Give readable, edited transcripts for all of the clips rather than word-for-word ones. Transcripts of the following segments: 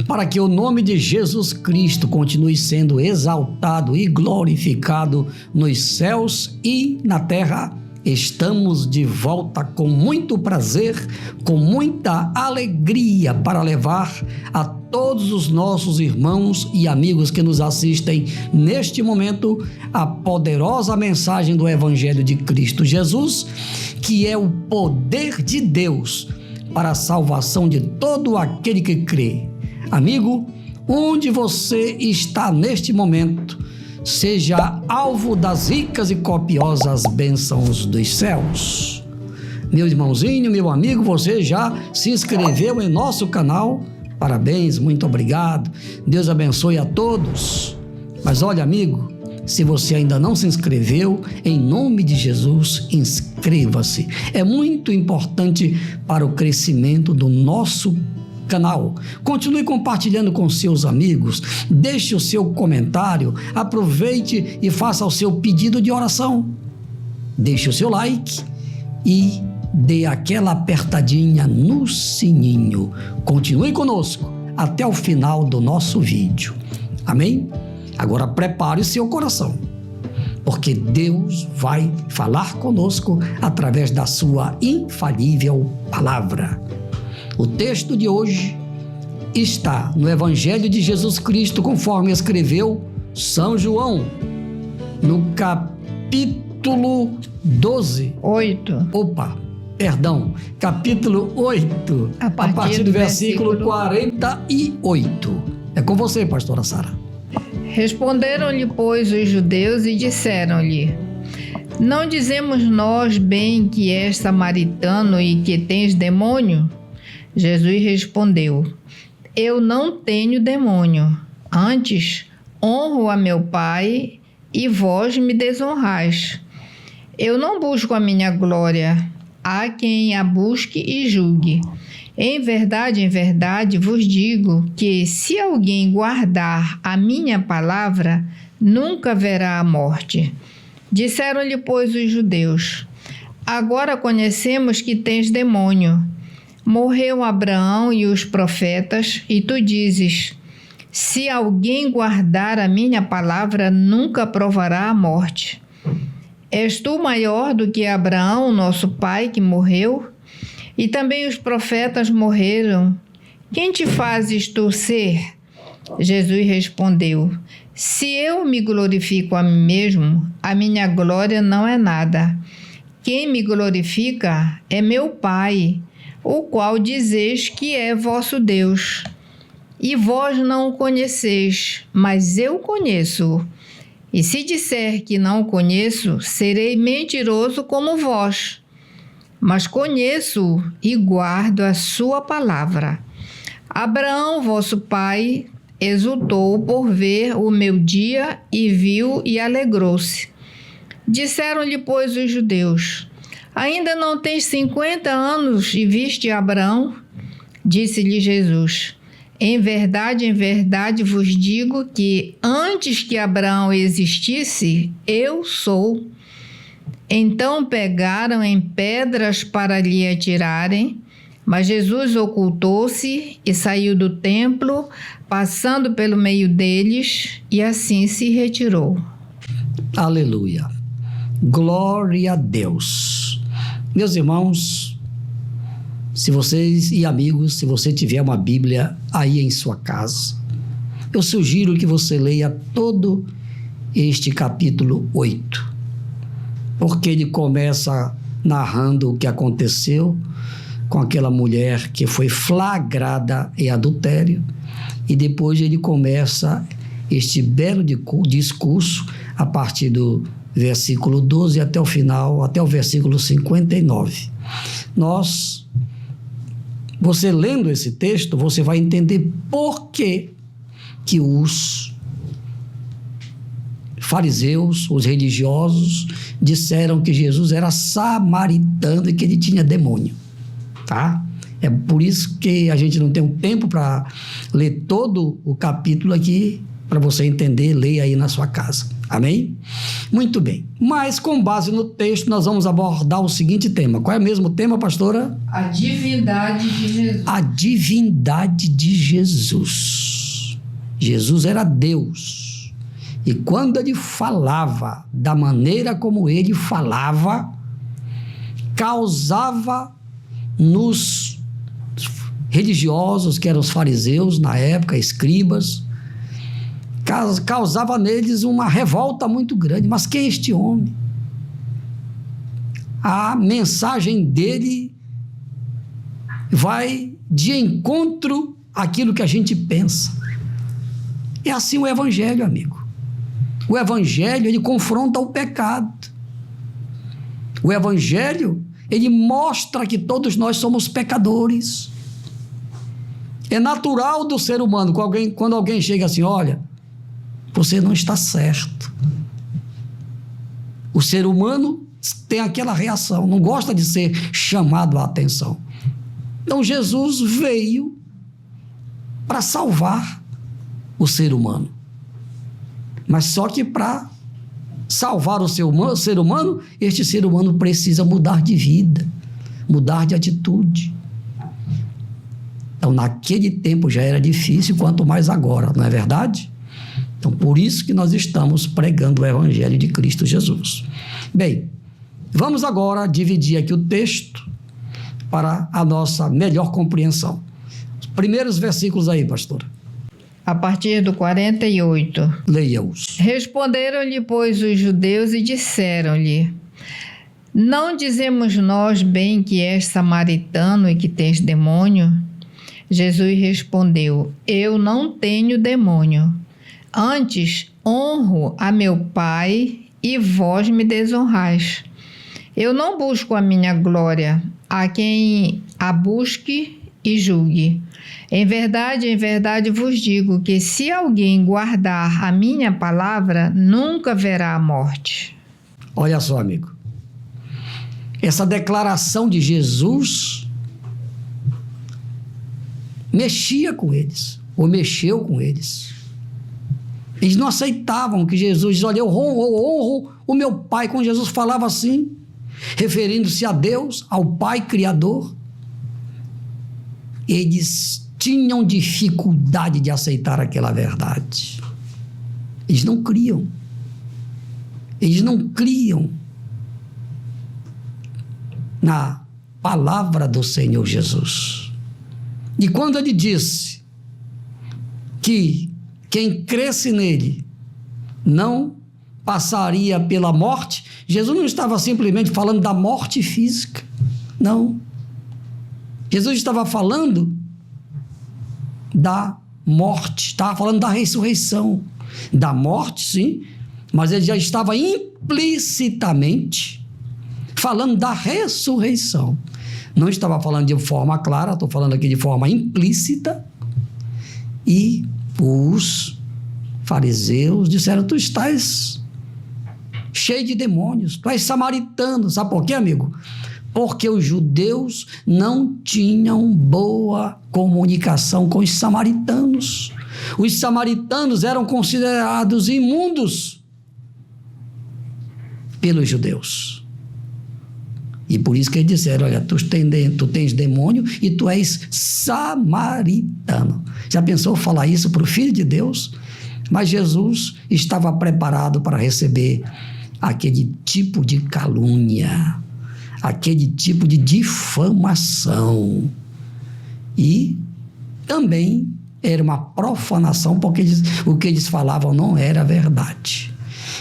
para que o nome de Jesus Cristo continue sendo exaltado e glorificado nos céus e na terra. Estamos de volta com muito prazer, com muita alegria para levar a todos os nossos irmãos e amigos que nos assistem neste momento a poderosa mensagem do Evangelho de Cristo Jesus, que é o poder de Deus para a salvação de todo aquele que crê. Amigo, onde você está neste momento, seja alvo das ricas e copiosas bênçãos dos céus. Meu irmãozinho, meu amigo, você já se inscreveu em nosso canal? Parabéns, muito obrigado. Deus abençoe a todos. Mas olha, amigo, se você ainda não se inscreveu, em nome de Jesus, inscreva-se. É muito importante para o crescimento do nosso canal. Continue compartilhando com seus amigos, deixe o seu comentário, aproveite e faça o seu pedido de oração. Deixe o seu like e dê aquela apertadinha no sininho. Continue conosco até o final do nosso vídeo. Amém? Agora prepare o seu coração, porque Deus vai falar conosco através da sua infalível palavra. O texto de hoje está no Evangelho de Jesus Cristo, conforme escreveu São João, no capítulo 12. Capítulo 8, a partir do versículo 48. É com você, pastora Sara. Responderam-lhe, pois, os judeus e disseram-lhe: não dizemos nós bem que és samaritano e que tens demônio? Jesus respondeu: eu não tenho demônio, antes honro a meu Pai e vós me desonrais. Eu não busco a minha glória, há quem a busque e julgue. Em verdade vos digo que se alguém guardar a minha palavra, nunca verá a morte. Disseram-lhe, pois, os judeus: agora conhecemos que tens demônio. Morreu Abraão e os profetas, e tu dizes: se alguém guardar a minha palavra, nunca provará a morte. És tu maior do que Abraão, nosso pai, que morreu? E também os profetas morreram. Quem te fazes tu ser? Jesus respondeu: se eu me glorifico a mim mesmo, a minha glória não é nada. Quem me glorifica é meu Pai, o qual dizeis que é vosso Deus. E vós não o conheceis, mas eu conheço. E se disser que não o conheço, serei mentiroso como vós. Mas conheço e guardo a sua palavra. Abraão, vosso pai, exultou por ver o meu dia e viu e alegrou-se. Disseram-lhe, pois, os judeus: ainda não tens 50 anos e viste Abraão? Disse-lhe Jesus: em verdade vos digo que antes que Abraão existisse, eu sou. Então pegaram em pedras para lhe atirarem, mas Jesus ocultou-se e saiu do templo, passando pelo meio deles, e assim se retirou. Aleluia! Glória a Deus! Meus irmãos, se vocês e amigos, se você tiver uma Bíblia aí em sua casa, eu sugiro que você leia todo este capítulo 8, porque ele começa narrando o que aconteceu com aquela mulher que foi flagrada em adultério, e depois ele começa este belo discurso a partir do versículo 12 até o final, até o versículo 59. Você lendo esse texto, você vai entender por que os fariseus, os religiosos, disseram que Jesus era samaritano e que ele tinha demônio, tá? É por isso que a gente não tem um tempo para ler todo o capítulo aqui, para você entender, leia aí na sua casa. Amém? Muito bem. Mas, com base no texto, nós vamos abordar o seguinte tema. Qual é o mesmo tema, pastora? A divindade de Jesus. A divindade de Jesus. Jesus era Deus. E quando ele falava da maneira como ele falava, causava nos religiosos, que eram os fariseus na época, escribas, causava neles uma revolta muito grande. Mas quem é este homem? A mensagem dele vai de encontro àquilo que a gente pensa. É assim o evangelho, amigo. O evangelho, ele confronta o pecado. O evangelho, ele mostra que todos nós somos pecadores. É natural do ser humano, quando alguém chega assim, olha, você não está certo. O ser humano tem aquela reação, não gosta de ser chamado a atenção. Então Jesus veio para salvar o ser humano. Mas só que para salvar o ser humano, este ser humano precisa mudar de vida, mudar de atitude. Então, naquele tempo já era difícil, quanto mais agora, não é verdade? Então, por isso que nós estamos pregando o Evangelho de Cristo Jesus. Bem, vamos agora dividir aqui o texto para a nossa melhor compreensão. Os primeiros versículos aí, pastora. A partir do 48. Leia-os. Responderam-lhe, pois, os judeus e disseram-lhe: não dizemos nós bem que és samaritano e que tens demônio? Jesus respondeu: eu não tenho demônio. Antes honro a meu Pai e vós me desonrais. Eu não busco a minha glória, a quem a busque e julgue. Em verdade vos digo que se alguém guardar a minha palavra, nunca verá a morte. Olha só, amigo. Essa declaração de Jesus mexia com eles, ou mexeu com eles. Eles não aceitavam que Jesus dizia, olha, eu honro o meu Pai. Quando Jesus falava assim, referindo-se a Deus, ao Pai Criador, eles tinham dificuldade de aceitar aquela verdade. Eles não criam. Eles não criam na palavra do Senhor Jesus. E quando ele disse que quem cresce nele não passaria pela morte, Jesus não estava simplesmente falando da morte física, não. Jesus estava falando da morte, estava falando da ressurreição, da morte, sim, mas ele já estava implicitamente falando da ressurreição. Não estava falando de forma clara, estou falando aqui de forma implícita. E os fariseus disseram, tu estás cheio de demônios, tu és samaritano. Sabe por quê, amigo? Porque os judeus não tinham boa comunicação com os samaritanos. Os samaritanos eram considerados imundos pelos judeus. E por isso que eles disseram, olha, tu tens demônio e tu és samaritano. Já pensou falar isso para o Filho de Deus? Mas Jesus estava preparado para receber aquele tipo de calúnia, aquele tipo de difamação. E também era uma profanação, porque o que eles falavam não era verdade.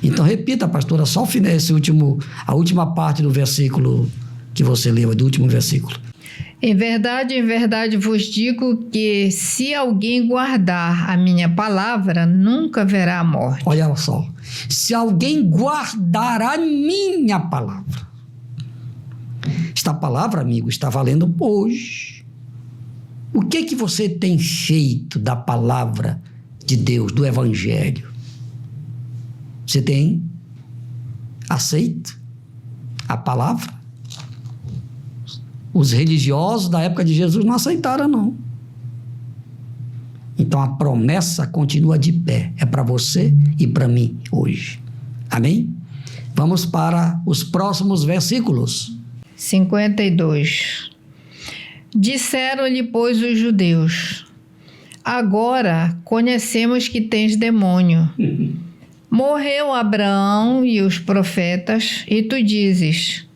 Então, repita, pastora, só a última parte do versículo que você leu, do último versículo. Em verdade vos digo que se alguém guardar a minha palavra, nunca verá a morte. Olha só, se alguém guardar a minha palavra. Esta palavra, amigo, está valendo hoje. O que você tem feito da palavra de Deus, do Evangelho? Você tem aceito a palavra? Os religiosos da época de Jesus não aceitaram, não. Então a promessa continua de pé. É para você e para mim hoje. Amém? Vamos para os próximos versículos. 52. Disseram-lhe, pois, os judeus: agora conhecemos que tens demônio. Morreu Abraão e os profetas, e tu dizes: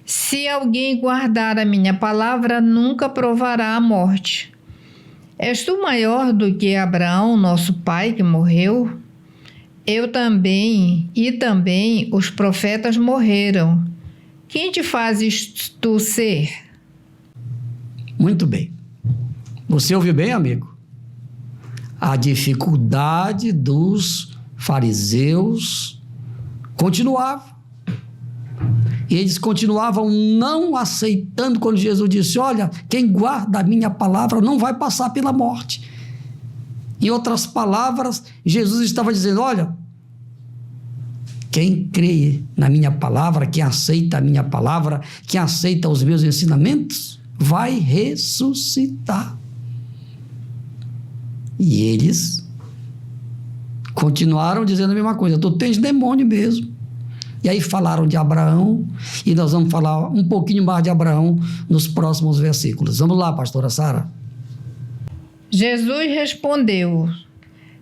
se alguém guardar a minha palavra, nunca provará a morte. És tu maior do que Abraão, nosso pai, que morreu? Eu também, e também os profetas morreram. Quem te fazes tu ser? Muito bem. Você ouviu bem, amigo? A dificuldade dos fariseus continuava. Eles continuavam não aceitando quando Jesus disse: olha, quem guarda a minha palavra não vai passar pela morte. Em outras palavras, Jesus estava dizendo: olha, quem crê na minha palavra, quem aceita a minha palavra, quem aceita os meus ensinamentos, vai ressuscitar. E eles continuaram dizendo a mesma coisa: tu tens demônio mesmo. E aí falaram de Abraão, e nós vamos falar um pouquinho mais de Abraão nos próximos versículos. Vamos lá, pastora Sara. Jesus respondeu: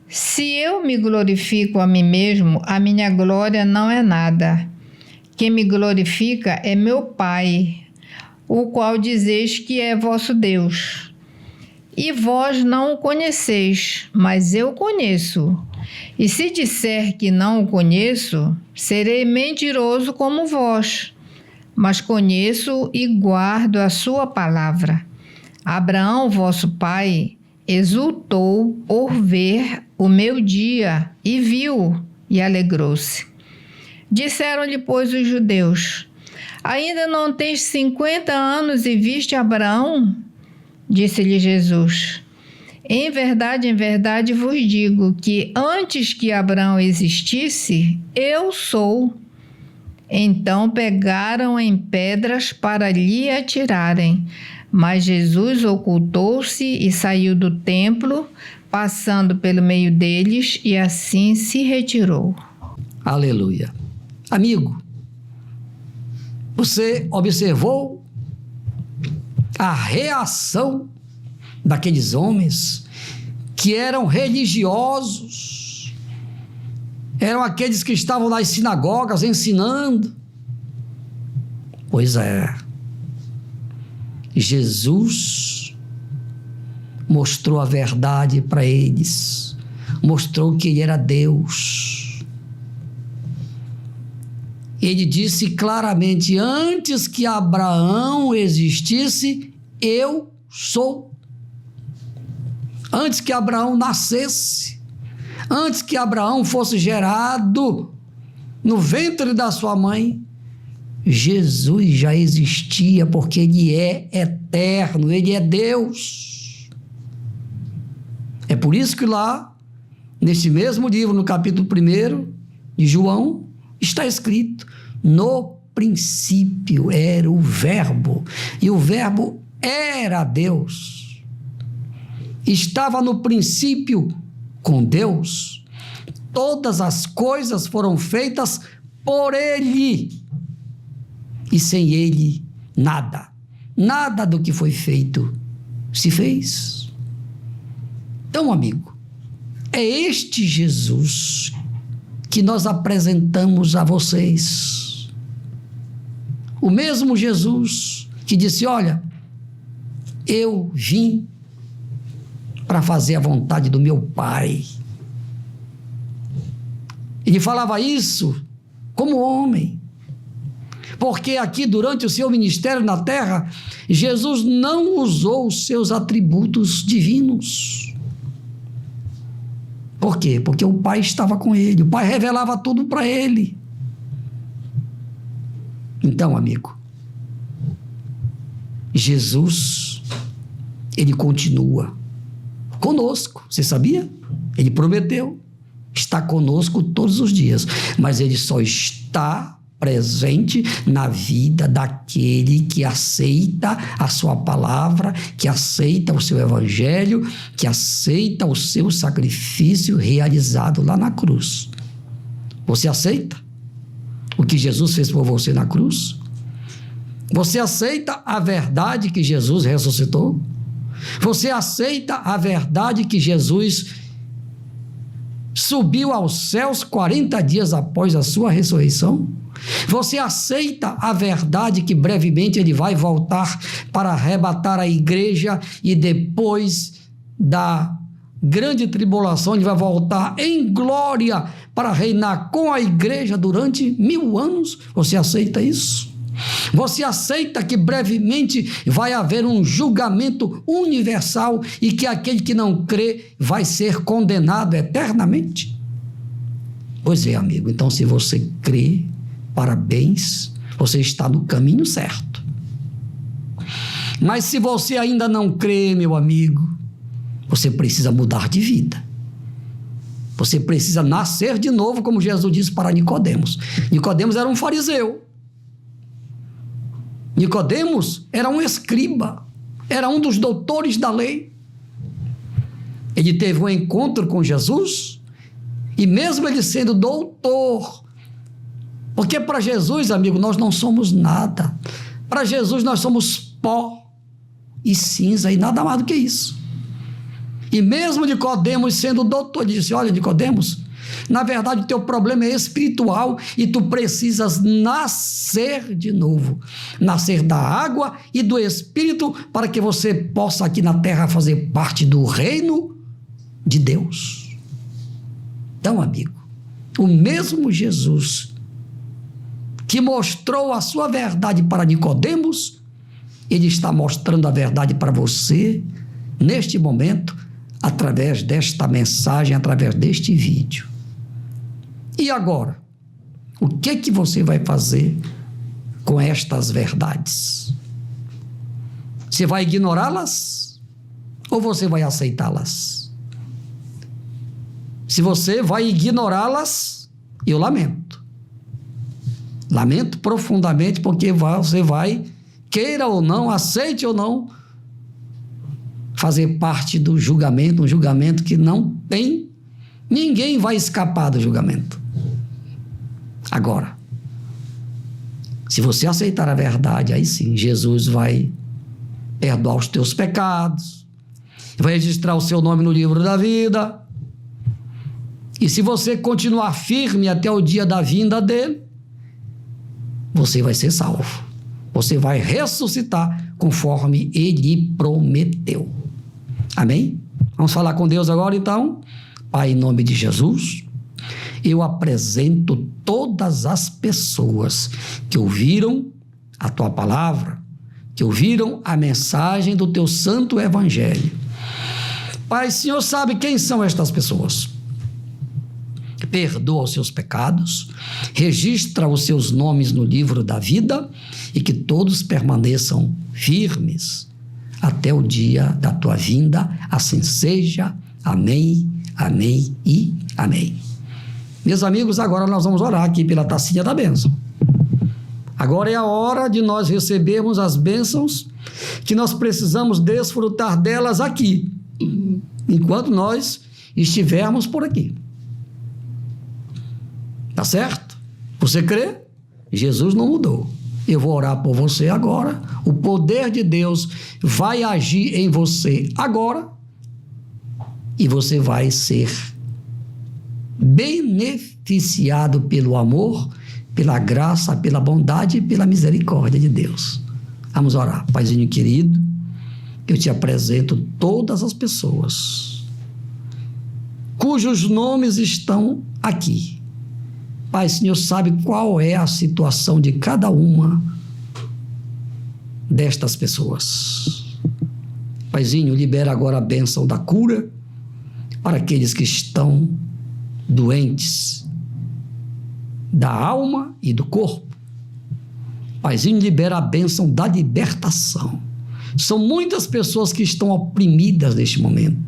se eu me glorifico a mim mesmo, a minha glória não é nada. Quem me glorifica é meu Pai, o qual dizeis que é vosso Deus. E vós não o conheceis, mas eu conheço. E se disser que não o conheço, serei mentiroso como vós. Mas conheço e guardo a sua palavra. Abraão, vosso pai, exultou por ver o meu dia, e viu, e alegrou-se. Disseram-lhe, pois, os judeus: ainda não tens 50 anos e viste Abraão? Disse-lhe Jesus: em verdade vos digo que antes que Abraão existisse, eu sou. Então pegaram em pedras para lhe atirarem. Mas Jesus ocultou-se e saiu do templo, passando pelo meio deles, e assim se retirou. Aleluia. Amigo, você observou a reação daqueles homens que eram religiosos, eram aqueles que estavam nas sinagogas ensinando? Pois é, Jesus mostrou a verdade para eles, mostrou que ele era Deus. Ele disse claramente: antes que Abraão existisse, eu sou. Antes que Abraão nascesse, antes que Abraão fosse gerado no ventre da sua mãe, Jesus já existia, porque ele é eterno, ele é Deus. É por isso que lá, nesse mesmo livro, no capítulo 1 de João, está escrito: no princípio era o Verbo, e o Verbo era Deus. Estava no princípio com Deus. Todas as coisas foram feitas por Ele. E sem Ele, nada do que foi feito se fez. Então, amigo, é este Jesus que nós apresentamos a vocês. O mesmo Jesus que disse: olha, eu vim para fazer a vontade do meu Pai. Ele falava isso como homem, porque aqui durante o seu ministério na terra, Jesus não usou os seus atributos divinos. Por quê? Porque o Pai estava com ele, o Pai revelava tudo para ele. Então, amigo, Jesus, ele continua conosco, você sabia? Ele prometeu estar conosco todos os dias, mas ele só está presente na vida daquele que aceita a sua palavra, que aceita o seu evangelho, que aceita o seu sacrifício realizado lá na cruz. Você aceita o que Jesus fez por você na cruz? Você aceita a verdade que Jesus ressuscitou? Você aceita a verdade que Jesus subiu aos céus 40 dias após a sua ressurreição? Você aceita a verdade que brevemente ele vai voltar para arrebatar a igreja e depois da grande tribulação ele vai voltar em glória para reinar com a igreja durante 1000 anos? Você aceita isso? Você aceita que brevemente vai haver um julgamento universal e que aquele que não crê vai ser condenado eternamente? Pois é, amigo, então se você crê, parabéns, você está no caminho certo. Mas se você ainda não crê, meu amigo, você precisa mudar de vida. Você precisa nascer de novo, como Jesus disse para Nicodemos. Nicodemos era um fariseu. Nicodemos era um escriba, era um dos doutores da lei. Ele teve um encontro com Jesus e mesmo ele sendo doutor, porque para Jesus, amigo, nós não somos nada. Para Jesus nós somos pó e cinza e nada mais do que isso. E mesmo Nicodemos sendo doutor, ele disse: olha, Nicodemos, na verdade o teu problema é espiritual e tu precisas nascer de novo. Nascer da água e do Espírito para que você possa aqui na terra fazer parte do reino de Deus. Então, amigo, o mesmo Jesus que mostrou a sua verdade para Nicodemos, ele está mostrando a verdade para você neste momento, através desta mensagem, através deste vídeo. E agora, o que você vai fazer com estas verdades? Você vai ignorá-las ou você vai aceitá-las? Se você vai ignorá-las, eu lamento. Lamento profundamente, porque você vai, queira ou não, aceite ou não, fazer parte do julgamento, um julgamento que não tem, ninguém vai escapar do julgamento. Agora, se você aceitar a verdade, aí sim, Jesus vai perdoar os teus pecados, vai registrar o seu nome no livro da vida, e se você continuar firme até o dia da vinda dele, você vai ser salvo. Você vai ressuscitar conforme ele prometeu. Amém? Vamos falar com Deus agora, então? Pai, em nome de Jesus, eu apresento todas as pessoas que ouviram a tua palavra, que ouviram a mensagem do teu santo evangelho. Pai, o Senhor sabe quem são estas pessoas. Perdoa os seus pecados, registra os seus nomes no livro da vida e que todos permaneçam firmes até o dia da tua vinda. Assim seja. Amém, amém e amém. Meus amigos, agora nós vamos orar aqui pela tacinha da bênção. Agora é a hora de nós recebermos as bênçãos que nós precisamos desfrutar delas aqui, enquanto nós estivermos por aqui. Tá certo? Você crê? Jesus não mudou. Eu vou orar por você agora. O poder de Deus vai agir em você agora e você vai ser beneficiado pelo amor, pela graça, pela bondade e pela misericórdia de Deus. Vamos orar. Paizinho querido, eu te apresento todas as pessoas cujos nomes estão aqui. Pai, Senhor sabe qual é a situação de cada uma destas pessoas. Paizinho, libera agora a bênção da cura para aqueles que estão doentes da alma e do corpo. Paizinho, libera a bênção da libertação. São muitas pessoas que estão oprimidas neste momento.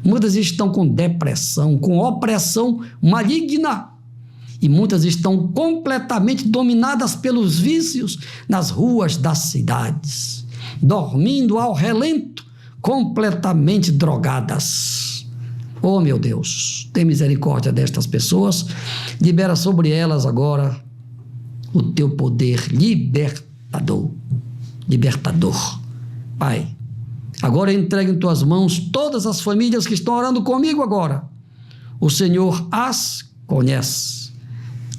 Muitas estão com depressão, com opressão maligna. e muitas estão completamente dominadas pelos vícios nas ruas das cidades, dormindo ao relento, completamente drogadas. Oh, meu Deus, tem misericórdia destas pessoas, libera sobre elas agora o teu poder libertador. Pai, agora eu entrego em tuas mãos todas as famílias que estão orando comigo agora. O Senhor as conhece.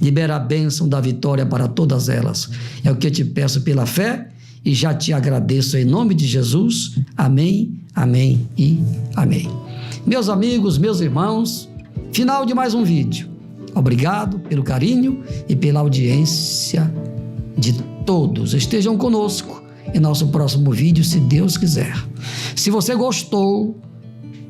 Libera a bênção da vitória para todas elas. É o que eu te peço pela fé e já te agradeço em nome de Jesus. Amém, amém e amém. Meus amigos, meus irmãos, final de mais um vídeo. Obrigado pelo carinho e pela audiência de todos. Estejam conosco em nosso próximo vídeo, se Deus quiser. Se você gostou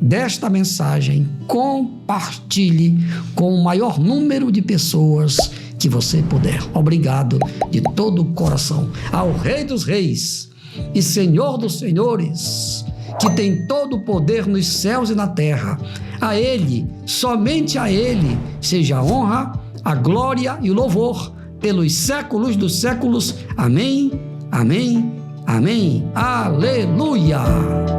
desta mensagem, compartilhe com o maior número de pessoas que você puder. Obrigado de todo o coração ao Rei dos Reis e Senhor dos Senhores, que tem todo o poder nos céus e na terra. A Ele, somente a Ele, seja a honra, a glória e o louvor pelos séculos dos séculos. Amém, amém, amém. Aleluia!